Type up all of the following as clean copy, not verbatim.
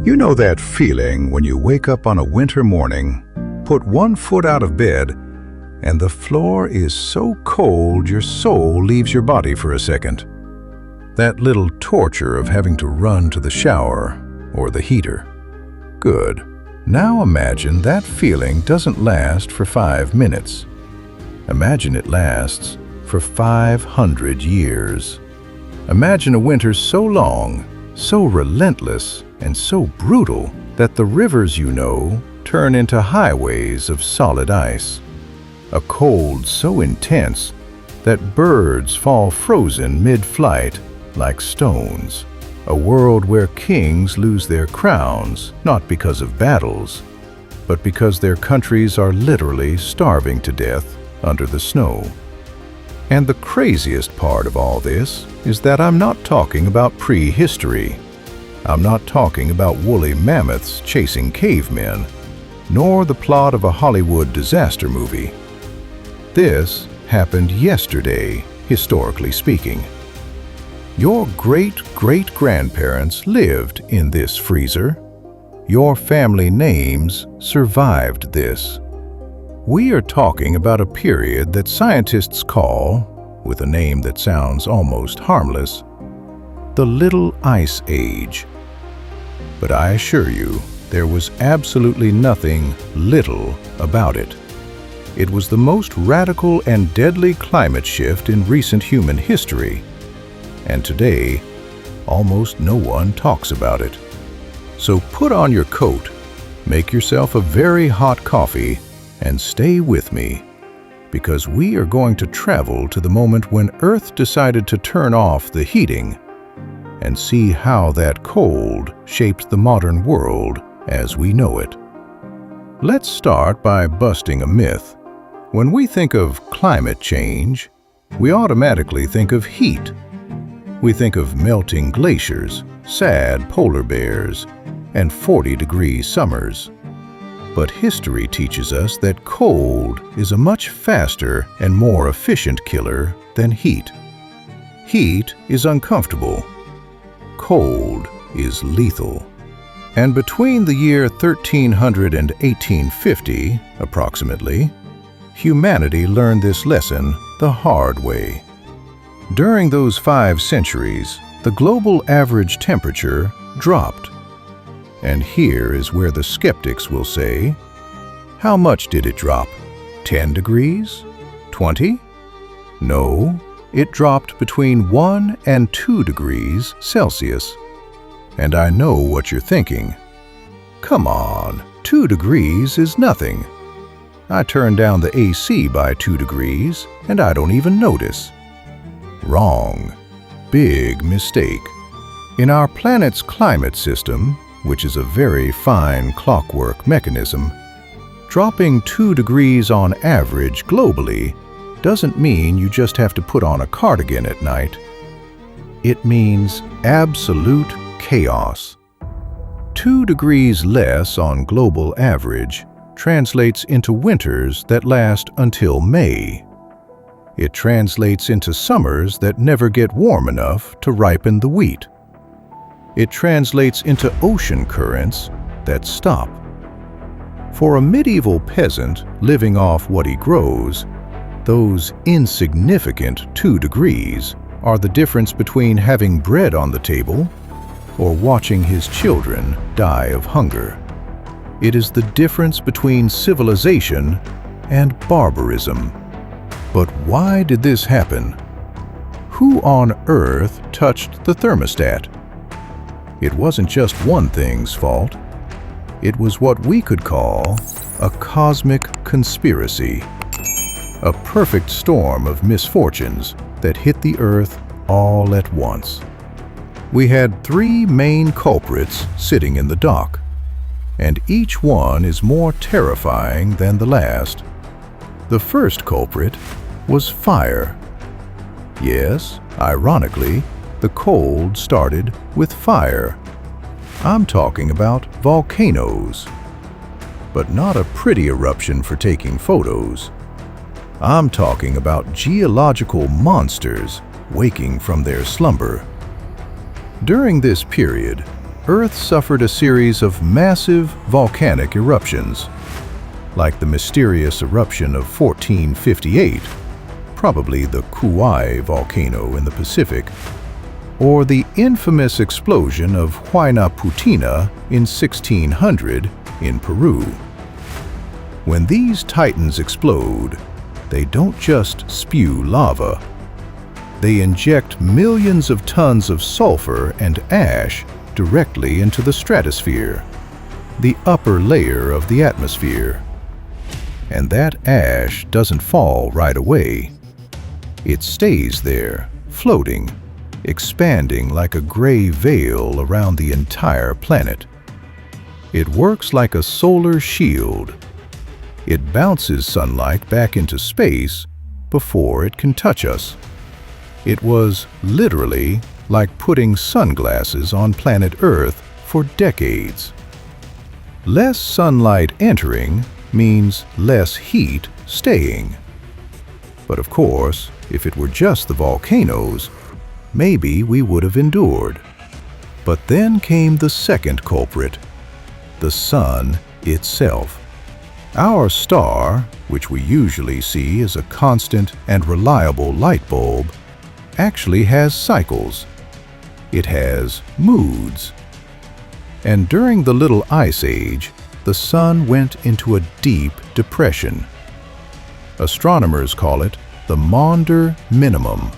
You know that feeling when you wake up on a winter morning, put one foot out of bed, and the floor is so cold your soul leaves your body for a second. That little torture of having to run to the shower or the heater. Good. Now imagine that feeling doesn't last for 5 minutes. Imagine it lasts for 500 years. Imagine a winter so long, so relentless, and so brutal that the rivers you know turn into highways of solid ice. A cold so intense that birds fall frozen mid-flight like stones. A world where kings lose their crowns, not because of battles, but because their countries are literally starving to death under the snow. And the craziest part of all this is that I'm not talking about prehistory. I'm not talking about woolly mammoths chasing cavemen, nor the plot of a Hollywood disaster movie. This happened yesterday, historically speaking. Your great-great-grandparents lived in this freezer. Your family names survived this. We are talking about a period that scientists call, with a name that sounds almost harmless, the Little Ice Age. But I assure you, there was absolutely nothing little about it. It was the most radical and deadly climate shift in recent human history. And today, almost no one talks about it. So put on your coat, make yourself a very hot coffee, and stay with me, because we are going to travel to the moment when Earth decided to turn off the heating and see how that cold shaped the modern world as we know it. Let's start by busting a myth. When we think of climate change, we automatically think of heat. We think of melting glaciers, sad polar bears, and 40-degree summers. But history teaches us that cold is a much faster and more efficient killer than heat. Heat is uncomfortable. Cold is lethal. And between the year 1300 and 1850, approximately, humanity learned this lesson the hard way. During those 5 centuries, the global average temperature dropped. And here is where the skeptics will say, how much did it drop? 10 degrees? 20? No, it dropped between 1 and 2 degrees Celsius. And I know what you're thinking. Come on, 2 degrees is nothing. I turn down the AC by 2 degrees and I don't even notice. Wrong. Big mistake. In our planet's climate system, which is a very fine clockwork mechanism, dropping 2 degrees on average globally doesn't mean you just have to put on a cardigan at night. It means absolute chaos. 2 degrees less on global average translates into winters that last until May. It translates into summers that never get warm enough to ripen the wheat. It translates into ocean currents that stop. For a medieval peasant living off what he grows, those insignificant 2 degrees are the difference between having bread on the table or watching his children die of hunger. It is the difference between civilization and barbarism. But why did this happen? Who on earth touched the thermostat? It wasn't just one thing's fault. It was what we could call a cosmic conspiracy. A perfect storm of misfortunes that hit the Earth all at once. We had 3 main culprits sitting in the dock, and each one is more terrifying than the last. The first culprit was fire. Yes, ironically, the cold started with fire. I'm talking about volcanoes. But not a pretty eruption for taking photos. I'm talking about geological monsters waking from their slumber. During this period, Earth suffered a series of massive volcanic eruptions, like the mysterious eruption of 1458, probably the Kauai volcano in the Pacific, or the infamous explosion of Huayna Putina in 1600 in Peru. When these titans explode, they don't just spew lava. They inject millions of tons of sulfur and ash directly into the stratosphere, the upper layer of the atmosphere. And that ash doesn't fall right away. It stays there, floating, expanding like a gray veil around the entire planet. It works like a solar shield. It bounces sunlight back into space before it can touch us. It was literally like putting sunglasses on planet Earth for decades. Less sunlight entering means less heat staying. But of course, if it were just the volcanoes, maybe we would have endured. But then came the second culprit, the sun itself. Our star, which we usually see as a constant and reliable light bulb, actually has cycles. It has moods. And during the Little Ice Age, the sun went into a deep depression. Astronomers call it the Maunder Minimum,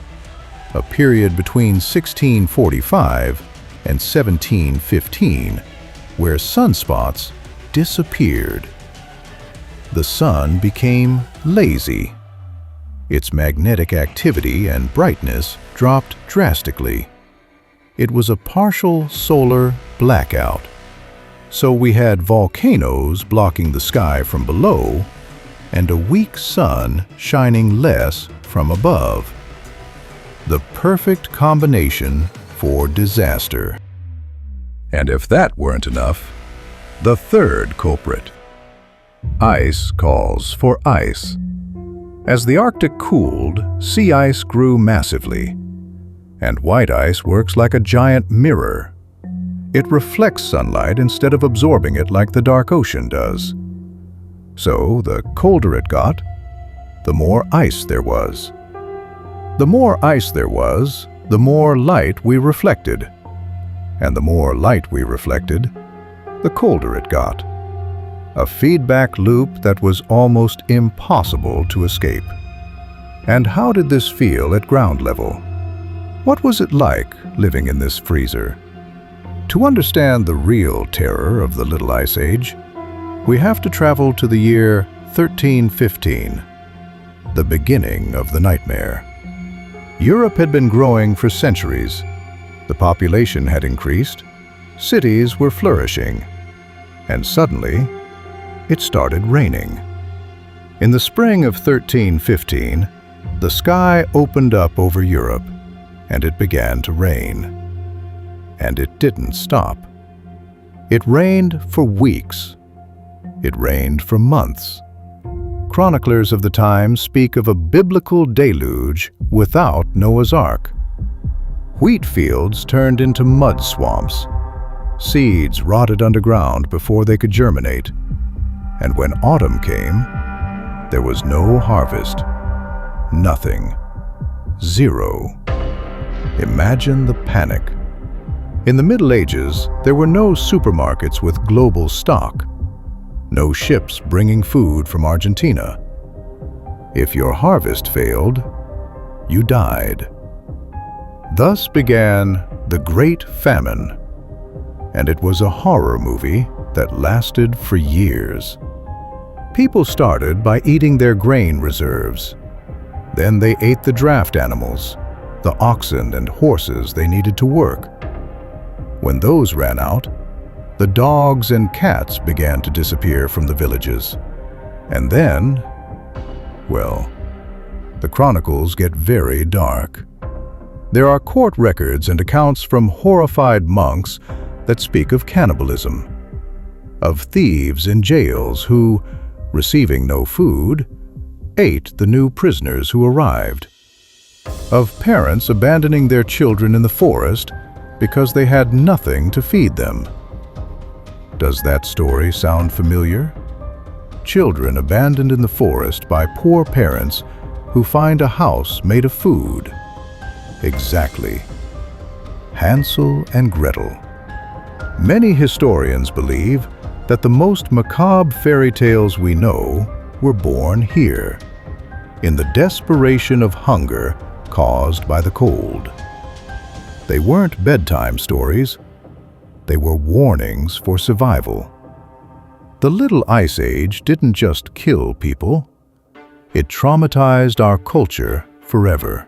a period between 1645 and 1715, where sunspots disappeared. The sun became lazy. Its magnetic activity and brightness dropped drastically. It was a partial solar blackout. So we had volcanoes blocking the sky from below and a weak sun shining less from above. The perfect combination for disaster. And if that weren't enough, the third culprit. Ice calls for ice. As the Arctic cooled, sea ice grew massively, and white ice works like a giant mirror. It reflects sunlight instead of absorbing it like the dark ocean does. So the colder it got, the more ice there was. The more ice there was, the more light we reflected. And the more light we reflected, the colder it got. A feedback loop that was almost impossible to escape. And how did this feel at ground level? What was it like living in this freezer? To understand the real terror of the Little Ice Age, we have to travel to the year 1315, the beginning of the nightmare. Europe had been growing for centuries. The population had increased, cities were flourishing, and suddenly, it started raining. In the spring of 1315, the sky opened up over Europe, and it began to rain. And it didn't stop. It rained for weeks. It rained for months. Chroniclers of the time speak of a biblical deluge without Noah's Ark. Wheat fields turned into mud swamps. Seeds rotted underground before they could germinate. And when autumn came, there was no harvest. Nothing. Zero. Imagine the panic. In the Middle Ages, there were no supermarkets with global stock. No ships bringing food from Argentina. If your harvest failed, you died. Thus began the Great Famine, and it was a horror movie that lasted for years. People started by eating their grain reserves. Then they ate the draft animals, the oxen and horses they needed to work. When those ran out, the dogs and cats began to disappear from the villages. And then, well, the chronicles get very dark. There are court records and accounts from horrified monks that speak of cannibalism, of thieves in jails who, receiving no food, ate the new prisoners who arrived, of parents abandoning their children in the forest because they had nothing to feed them. Does that story sound familiar? Children abandoned in the forest by poor parents who find a house made of food. Exactly. Hansel and Gretel. Many historians believe that the most macabre fairy tales we know were born here, in the desperation of hunger caused by the cold. They weren't bedtime stories, they were warnings for survival. The Little Ice Age didn't just kill people, it traumatized our culture forever.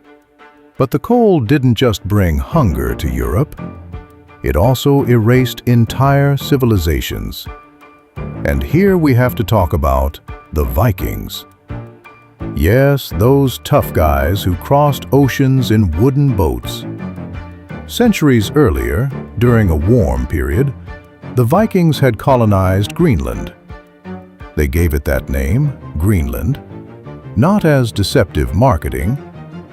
But the cold didn't just bring hunger to Europe, it also erased entire civilizations. And here we have to talk about the Vikings. Yes, those tough guys who crossed oceans in wooden boats. Centuries earlier, during a warm period, the Vikings had colonized Greenland. They gave it that name, Greenland, not as deceptive marketing,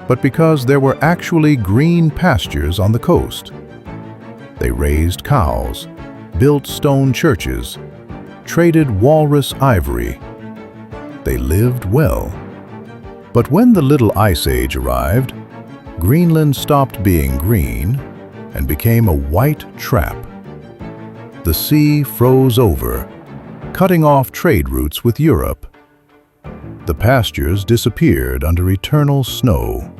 but because there were actually green pastures on the coast. They raised cows, built stone churches, traded walrus ivory. They lived well. But when the Little Ice Age arrived, Greenland stopped being green and became a white trap. The sea froze over, cutting off trade routes with Europe. The pastures disappeared under eternal snow.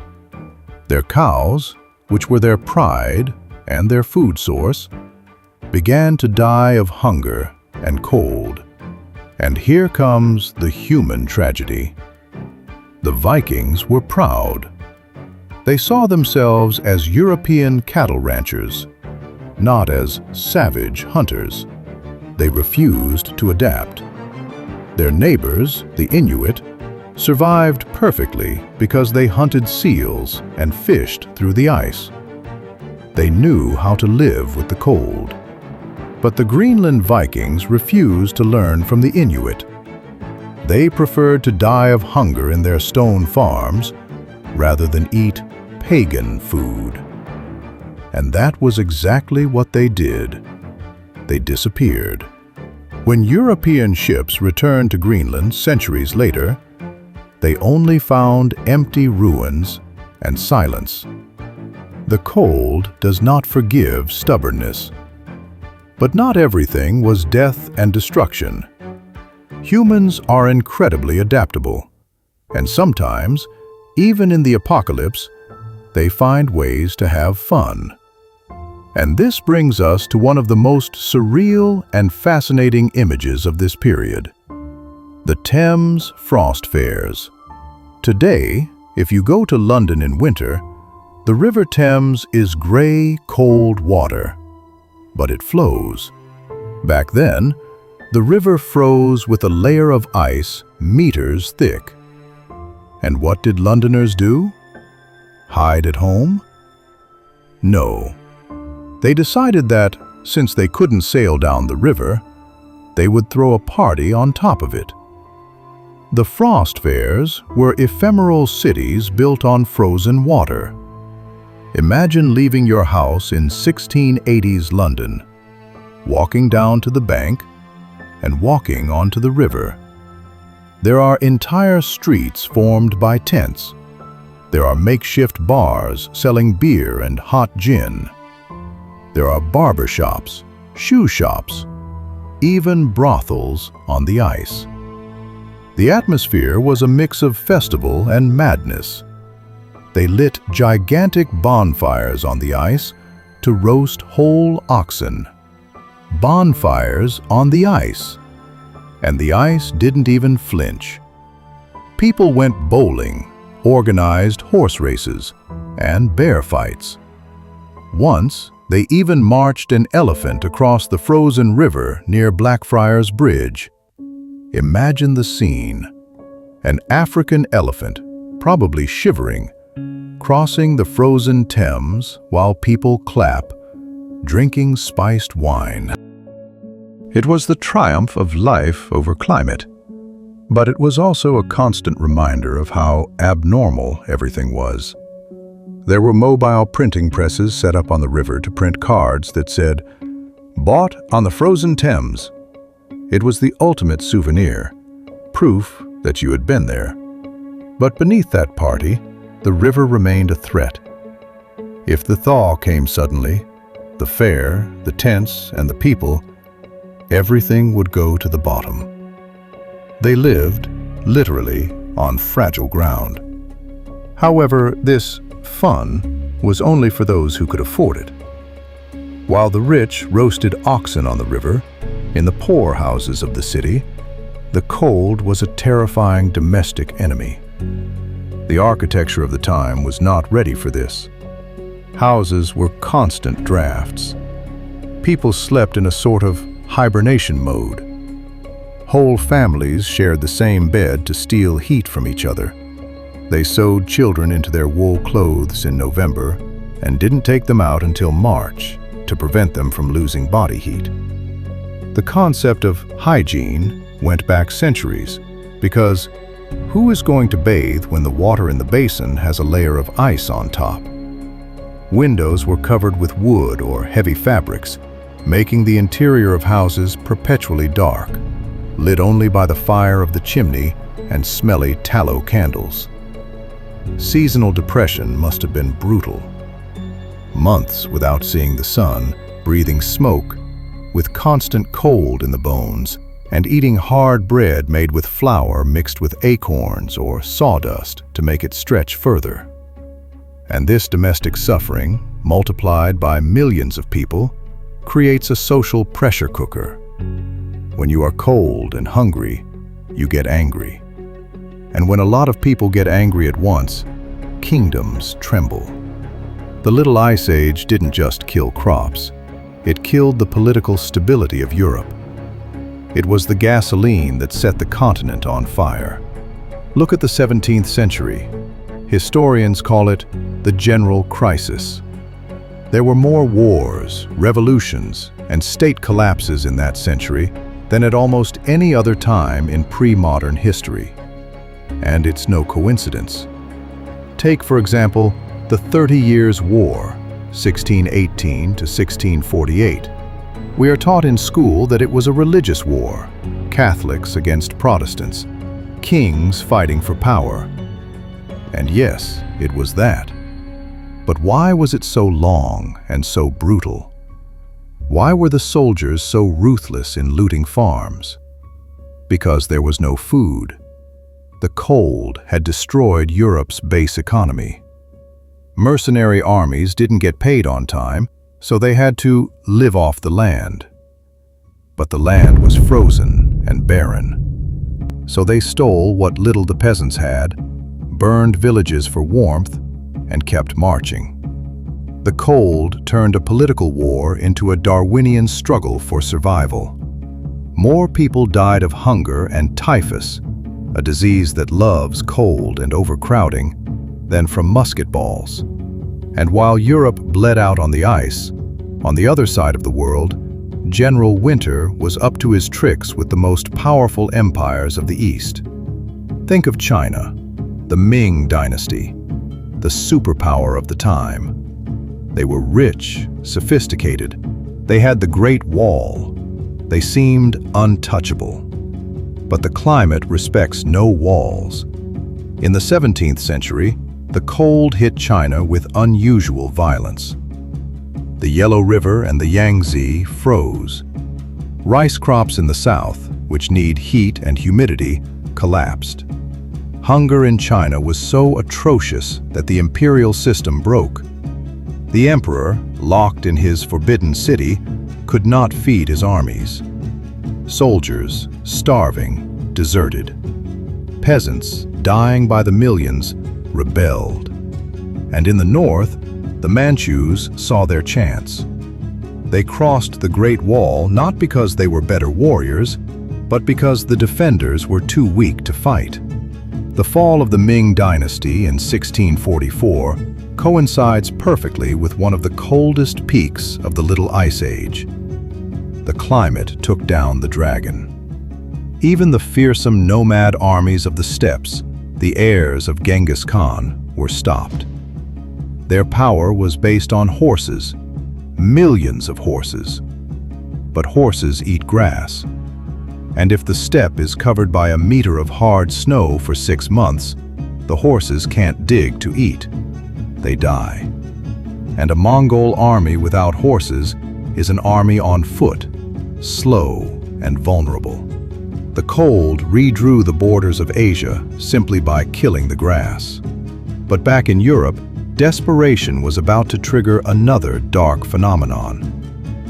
Their cows, which were their pride and their food source, began to die of hunger and cold. And here comes the human tragedy. The Vikings were proud. They saw themselves as European cattle ranchers, not as savage hunters. They refused to adapt. Their neighbors, the Inuit, survived perfectly because they hunted seals and fished through the ice. They knew how to live with the cold. But the Greenland Vikings refused to learn from the Inuit. They preferred to die of hunger in their stone farms rather than eat pagan food. And that was exactly what they did. They disappeared. When European ships returned to Greenland centuries later, they only found empty ruins and silence. The cold does not forgive stubbornness. But not everything was death and destruction. Humans are incredibly adaptable, and sometimes, even in the apocalypse, they find ways to have fun. And this brings us to one of the most surreal and fascinating images of this period: the Thames Frost Fairs. Today, if you go to London in winter, the River Thames is gray, cold water, but it flows. Back then, the river froze with a layer of ice meters thick. And what did Londoners do? Hide at home? No. They decided that, since they couldn't sail down the river, they would throw a party on top of it. The Frost Fairs were ephemeral cities built on frozen water. Imagine leaving your house in 1680s London, walking down to the bank, and walking onto the river. There are entire streets formed by tents. There are makeshift bars selling beer and hot gin. There are barber shops, shoe shops, even brothels on the ice. The atmosphere was a mix of festival and madness. They lit gigantic bonfires on the ice to roast whole oxen. Bonfires on the ice. And the ice didn't even flinch. People went bowling, organized horse races, and bear fights. Once, they even marched an elephant across the frozen river near Blackfriars Bridge. Imagine the scene. An African elephant, probably shivering, crossing the frozen Thames while people clap, drinking spiced wine. It was the triumph of life over climate, but it was also a constant reminder of how abnormal everything was. There were mobile printing presses set up on the river to print cards that said, "Bought on the frozen Thames." It was the ultimate souvenir, proof that you had been there. But beneath that party, the river remained a threat. If the thaw came suddenly, the fare, the tents, and the people, everything would go to the bottom. They lived, literally, on fragile ground. However, this fun was only for those who could afford it. While the rich roasted oxen on the river, in the poor houses of the city, the cold was a terrifying domestic enemy. The architecture of the time was not ready for this. Houses were constant drafts. People slept in a sort of hibernation mode. Whole families shared the same bed to steal heat from each other. They sewed children into their wool clothes in November and didn't take them out until March to prevent them from losing body heat. The concept of hygiene went back centuries because who is going to bathe when the water in the basin has a layer of ice on top? Windows were covered with wood or heavy fabrics, making the interior of houses perpetually dark, lit only by the fire of the chimney and smelly tallow candles. Seasonal depression must have been brutal. Months without seeing the sun, breathing smoke, with constant cold in the bones, and eating hard bread made with flour mixed with acorns or sawdust to make it stretch further. And this domestic suffering, multiplied by millions of people, creates a social pressure cooker. When you are cold and hungry, you get angry. And when a lot of people get angry at once, kingdoms tremble. The Little Ice Age didn't just kill crops. It killed the political stability of Europe. It was the gasoline that set the continent on fire. Look at the 17th century. Historians call it the general crisis. There were more wars, revolutions, and state collapses in that century than at almost any other time in pre-modern history. And it's no coincidence. Take, for example, the 30 Years' War, 1618 to 1648. We are taught in school that it was a religious war, Catholics against Protestants, kings fighting for power. And yes, it was that. But why was it so long and so brutal? Why were the soldiers so ruthless in looting farms? Because there was no food. The cold had destroyed Europe's base economy. Mercenary armies didn't get paid on time, so they had to live off the land. But the land was frozen and barren. So they stole what little the peasants had, burned villages for warmth, and kept marching. The cold turned a political war into a Darwinian struggle for survival. More people died of hunger and typhus, a disease that loves cold and overcrowding, than from musket balls. And while Europe bled out on the ice, on the other side of the world, General Winter was up to his tricks with the most powerful empires of the East. Think of China, the Ming dynasty, the superpower of the time. They were rich, sophisticated. They had the Great Wall. They seemed untouchable. But the climate respects no walls. In the 17th century, the cold hit China with unusual violence. The Yellow River and the Yangtze froze. Rice crops in the south, which need heat and humidity, collapsed. Hunger in China was so atrocious that the imperial system broke. The emperor, locked in his forbidden city, could not feed his armies. Soldiers, starving, deserted. Peasants, dying by the millions, rebelled. And in the north, the Manchus saw their chance. They crossed the Great Wall not because they were better warriors, but because the defenders were too weak to fight. The fall of the Ming dynasty in 1644 coincides perfectly with one of the coldest peaks of the Little Ice Age. The climate took down the dragon. Even the fearsome nomad armies of the steppes, the heirs of Genghis Khan, were stopped. Their power was based on horses, millions of horses. But horses eat grass. And if the steppe is covered by a meter of hard snow for 6 months, the horses can't dig to eat. They die. And a Mongol army without horses is an army on foot, slow and vulnerable. The cold redrew the borders of Asia simply by killing the grass. But back in Europe, desperation was about to trigger another dark phenomenon,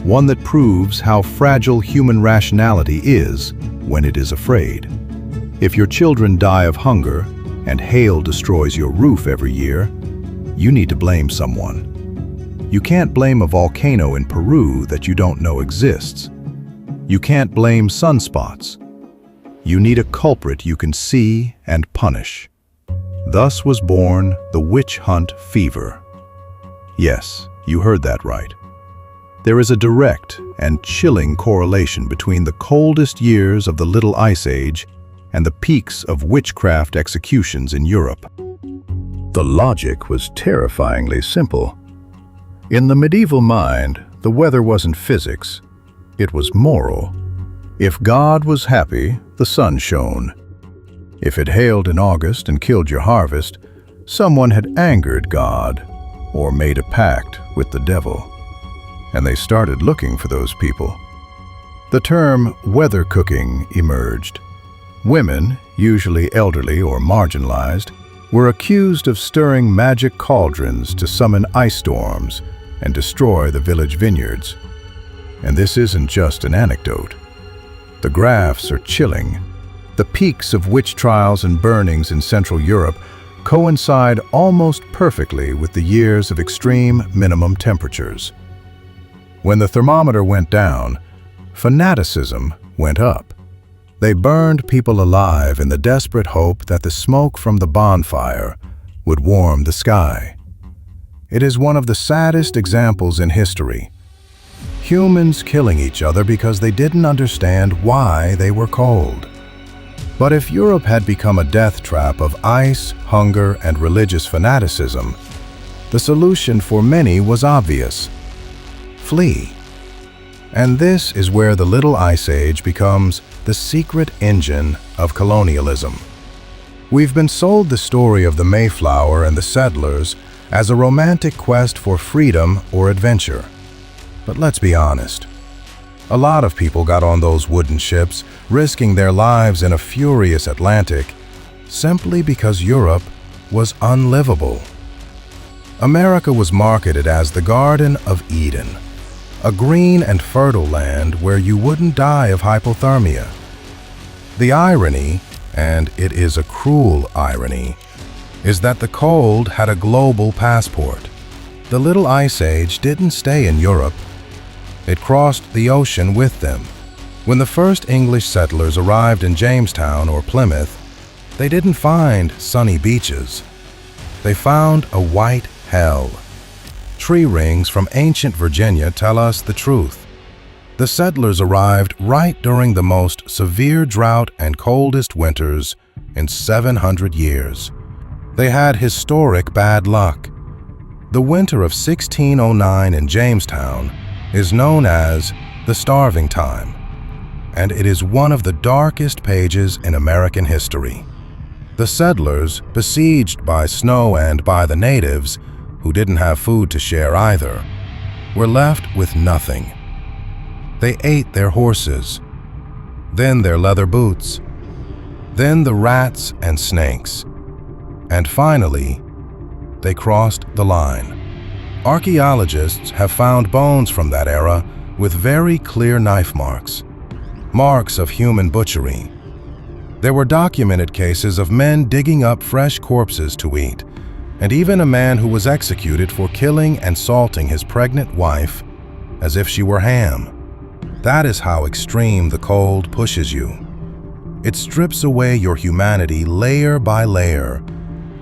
one that proves how fragile human rationality is when it is afraid. If your children die of hunger and hail destroys your roof every year, you need to blame someone. You can't blame a volcano in Peru that you don't know exists. You can't blame sunspots. You need a culprit you can see and punish. Thus was born the witch hunt fever. Yes, you heard that right. There is a direct and chilling correlation between the coldest years of the Little Ice Age and the peaks of witchcraft executions in Europe. The logic was terrifyingly simple. In the medieval mind, the weather wasn't physics, it was moral. If God was happy, the sun shone. If it hailed in August and killed your harvest, someone had angered God or made a pact with the devil. And they started looking for those people. The term weather cooking emerged. Women, usually elderly or marginalized, were accused of stirring magic cauldrons to summon ice storms and destroy the village vineyards. And this isn't just an anecdote. The graphs are chilling. The peaks of witch trials and burnings in Central Europe coincide almost perfectly with the years of extreme minimum temperatures. When the thermometer went down, fanaticism went up. They burned people alive in the desperate hope that the smoke from the bonfire would warm the sky. It is one of the saddest examples in history. Humans killing each other because they didn't understand why they were cold. But if Europe had become a death trap of ice, hunger, and religious fanaticism, the solution for many was obvious: flee. And this is where the Little Ice Age becomes the secret engine of colonialism. We've been sold the story of the Mayflower and the settlers as a romantic quest for freedom or adventure. But let's be honest. A lot of people got on those wooden ships, risking their lives in a furious Atlantic, simply because Europe was unlivable. America was marketed as the Garden of Eden, a green and fertile land where you wouldn't die of hypothermia. The irony, and it is a cruel irony, is that the cold had a global passport. The Little Ice Age didn't stay in Europe. It crossed the ocean with them. When the first English settlers arrived in Jamestown or Plymouth, they didn't find sunny beaches. They found a white hell. Tree rings from ancient Virginia tell us the truth. The settlers arrived right during the most severe drought and coldest winters in 700 years. They had historic bad luck. The winter of 1609 in Jamestown is known as the Starving Time, and it is one of the darkest pages in American history. The settlers, besieged by snow and by the natives, who didn't have food to share either, were left with nothing. They ate their horses, then their leather boots, then the rats and snakes, and finally, they crossed the line. Archaeologists have found bones from that era with very clear knife marks, marks of human butchery. There were documented cases of men digging up fresh corpses to eat, and even a man who was executed for killing and salting his pregnant wife as if she were ham. That is how extreme the cold pushes you. It strips away your humanity layer by layer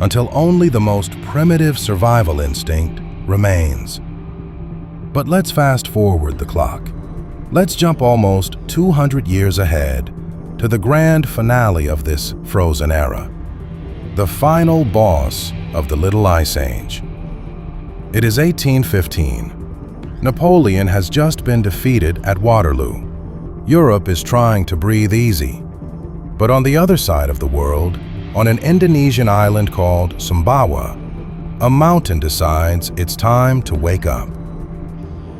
until only the most primitive survival instinct remains. But let's fast forward the clock. Let's jump almost 200 years ahead to the grand finale of this frozen era, the final boss of the Little Ice Age. It is 1815. Napoleon has just been defeated at Waterloo. Europe is trying to breathe easy. But on the other side of the world, on an Indonesian island called Sumbawa, a mountain decides it's time to wake up.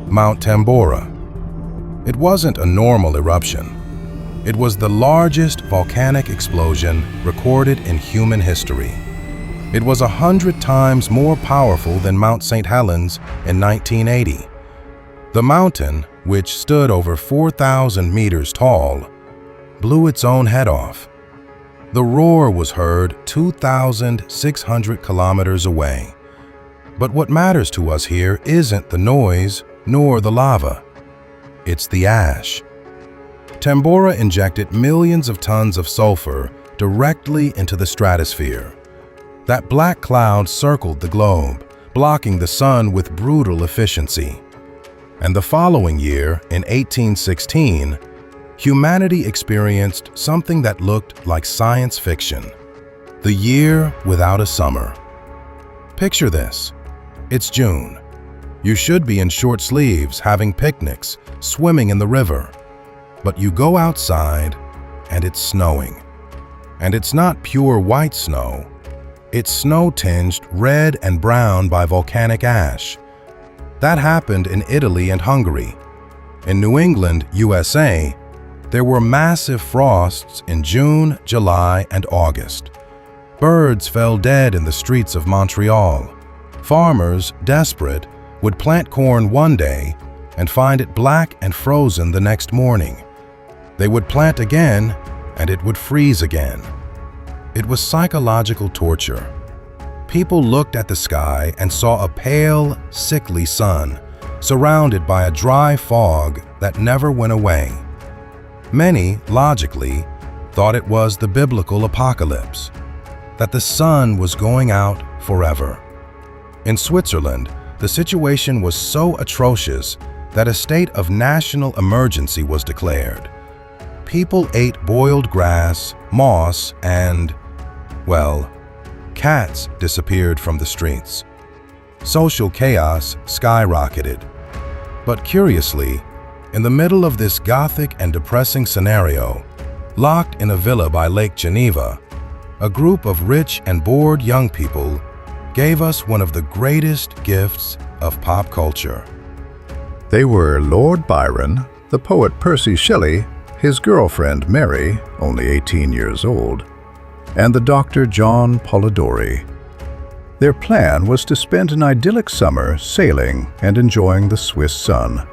Mount Tambora. It wasn't a normal eruption. It was the largest volcanic explosion recorded in human history. It was 100 times more powerful than Mount St. Helens in 1980. The mountain, which stood over 4,000 meters tall, blew its own head off. The roar was heard 2,600 kilometers away. But what matters to us here isn't the noise nor the lava. It's the ash. Tambora injected millions of tons of sulfur directly into the stratosphere. That black cloud circled the globe, blocking the sun with brutal efficiency. And the following year, in 1816, humanity experienced something that looked like science fiction. The year without a summer. Picture this. It's June. You should be in short sleeves, having picnics, swimming in the river. But you go outside, and it's snowing. And it's not pure white snow. It's snow tinged red and brown by volcanic ash. That happened in Italy and Hungary. In New England, USA, there were massive frosts in June, July, and August. Birds fell dead in the streets of Montreal. Farmers, desperate, would plant corn one day and find it black and frozen the next morning. They would plant again, and it would freeze again. It was psychological torture. People looked at the sky and saw a pale, sickly sun, surrounded by a dry fog that never went away. Many, logically, thought it was the biblical apocalypse, that the sun was going out forever. In Switzerland, the situation was so atrocious that a state of national emergency was declared. People ate boiled grass, moss, and, well, cats disappeared from the streets. Social chaos skyrocketed. But curiously, in the middle of this gothic and depressing scenario, locked in a villa by Lake Geneva, a group of rich and bored young people gave us one of the greatest gifts of pop culture. They were Lord Byron, the poet Percy Shelley, his girlfriend Mary, only 18 years old, and the Dr. John Polidori. Their plan was to spend an idyllic summer sailing and enjoying the Swiss sun.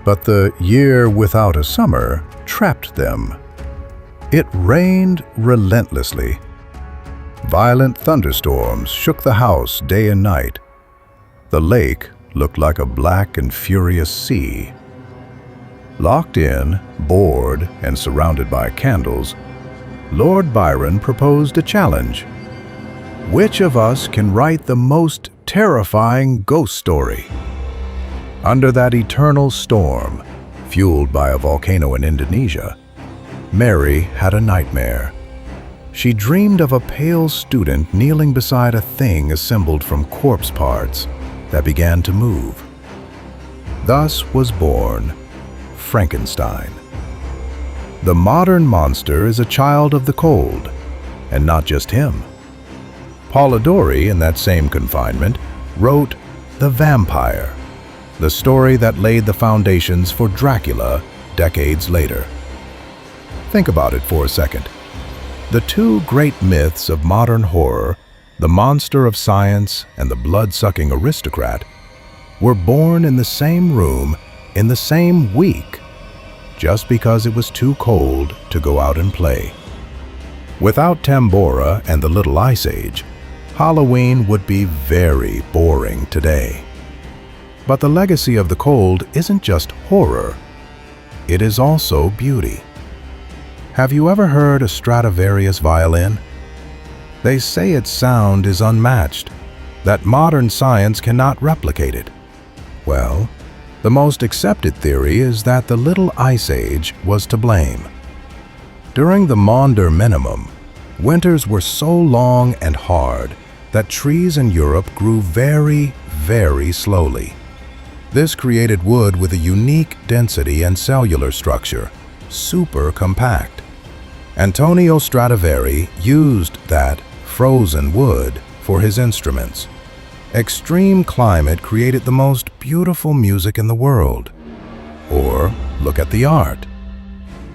But the year without a summer trapped them. It rained relentlessly. Violent thunderstorms shook the house day and night. The lake looked like a black and furious sea. Locked in, bored, and surrounded by candles, Lord Byron proposed a challenge. Which of us can write the most terrifying ghost story? Under that eternal storm, fueled by a volcano in Indonesia, Mary had a nightmare. She dreamed of a pale student kneeling beside a thing assembled from corpse parts that began to move. Thus was born Frankenstein. The modern monster is a child of the cold, and not just him. Polidori, in that same confinement, wrote The Vampire, the story that laid the foundations for Dracula decades later. Think about it for a second. The two great myths of modern horror, the monster of science and the blood-sucking aristocrat, were born in the same room in the same week, just because it was too cold to go out and play. Without Tambora and the Little Ice Age, Halloween would be very boring today. But the legacy of the cold isn't just horror, it is also beauty. Have you ever heard a Stradivarius violin? They say its sound is unmatched, that modern science cannot replicate it. Well, the most accepted theory is that the Little Ice Age was to blame. During the Maunder Minimum, winters were so long and hard that trees in Europe grew very, very slowly. This created wood with a unique density and cellular structure, super compact. Antonio Stradivari used that frozen wood for his instruments. Extreme climate created the most beautiful music in the world. Or look at the art.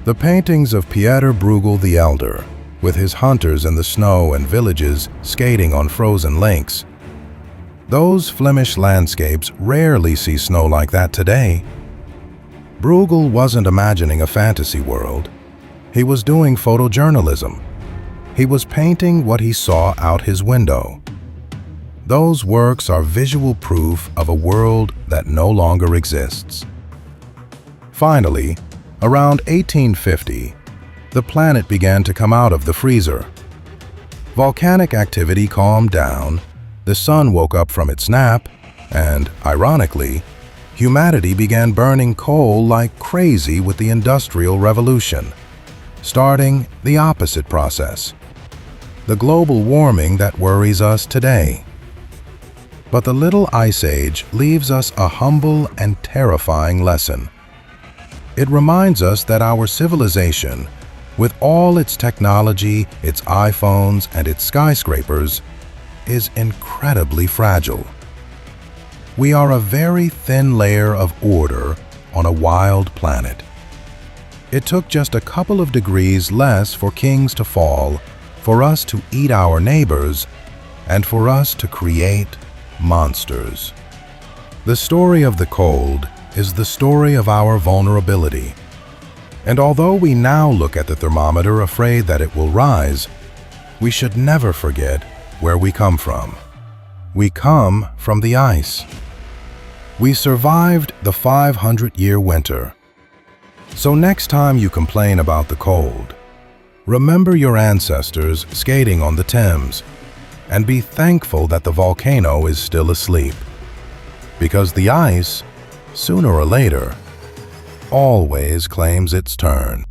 The paintings of Pieter Bruegel the Elder, with his hunters in the snow and villages skating on frozen lakes. Those Flemish landscapes rarely see snow like that today. Bruegel wasn't imagining a fantasy world. He was doing photojournalism. He was painting what he saw out his window. Those works are visual proof of a world that no longer exists. Finally, around 1850, the planet began to come out of the freezer. Volcanic activity calmed down, the sun woke up from its nap, and, ironically, humanity began burning coal like crazy with the Industrial Revolution, starting the opposite process, the global warming that worries us today. But the Little Ice Age leaves us a humble and terrifying lesson. It reminds us that our civilization, with all its technology, its iPhones, and its skyscrapers, is incredibly fragile. We are a very thin layer of order on a wild planet. It took just a couple of degrees less for kings to fall, for us to eat our neighbors, and for us to create monsters. The story of the cold is the story of our vulnerability. And although we now look at the thermometer afraid that it will rise, we should never forget where we come from. We come from the ice. We survived the 500-year winter. So next time you complain about the cold, remember your ancestors skating on the Thames, and be thankful that the volcano is still asleep. Because the ice, sooner or later, always claims its turn.